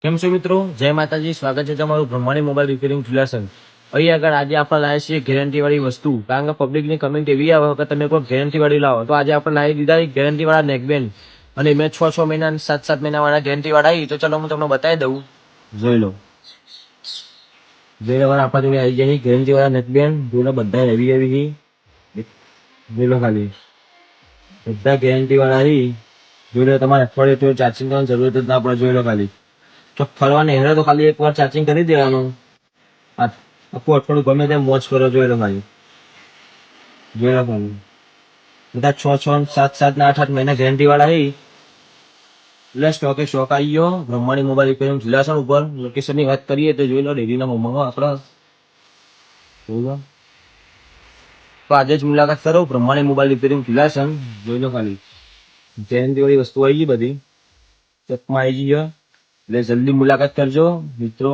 કેમ છો મિત્રો? જય માતાજી. સ્વાગત છે તમારું બ્રહ્માણી મોબાઈલ રિપેરિંગ સોલ્યુશન. અહીં આગળ આજે આપણે લાવીએ છીએ ગેરંટી વાળી વસ્તુ. કારણ કે પબ્લિકની કમેન્ટ એવી આવે કે તમે કોઈ ગેરંટી વાળી લાવો, તો આજે આપણે લાવી દીધા ગેરંટી વાળા નેકબેન્ડ. અને મેં 6 મહિના 7 મહિના વાળા ગેરંટી વાળા આવી. તો ચલો હું તમને બતાવી દઉં, જોઈ લો. જોઈ લો, આપણા જોડે આવી જાય ગેરંટી વાળા નેકબેન્ડ. જોઈ લો, બધા હેવી હેવી જોઈ લો, ખાલી બધા ગેરંટી વાળા જોઈ લો. તમારે અઠવાડિયે ચાર્જિંગ કરવાની જરૂરત જ ના પડે. જોઈ લો, ખાલી તો ફરવાની હેરે તો ખાલી એકવાર ચાર્જિંગ કરી દેવાનું. આખું અઠવાડિયું ગમે તેમ મોજ કરો. જોઈ લો, ખાલી જોઈ લો, ખાલી બધા 6 7 7 ને 8 8 મહિના ગેરંટી વાળા એટલે સ્ટોકે સ્ટોક આવી ગયો બ્રહ્માણી મોબાઈલ રિપેરિંગ સોલ્યુશન ઉપર. લોકેશનની વાત કરીએ તો જોઈ લો, ડેરીના મોમાં આપણા જોઈ લો. તો આજે જ મુલાકાત કરો બ્રહ્માણી મોબાઈલ રિપેરિંગ સોલ્યુશન. જોઈ લો, ખાલી ગેરંટી વાળી વસ્તુ આવી ગઈ બધી ચકમાં આવી ગઈ. એટલે જલ્દી મુલાકાત કરજો મિત્રો.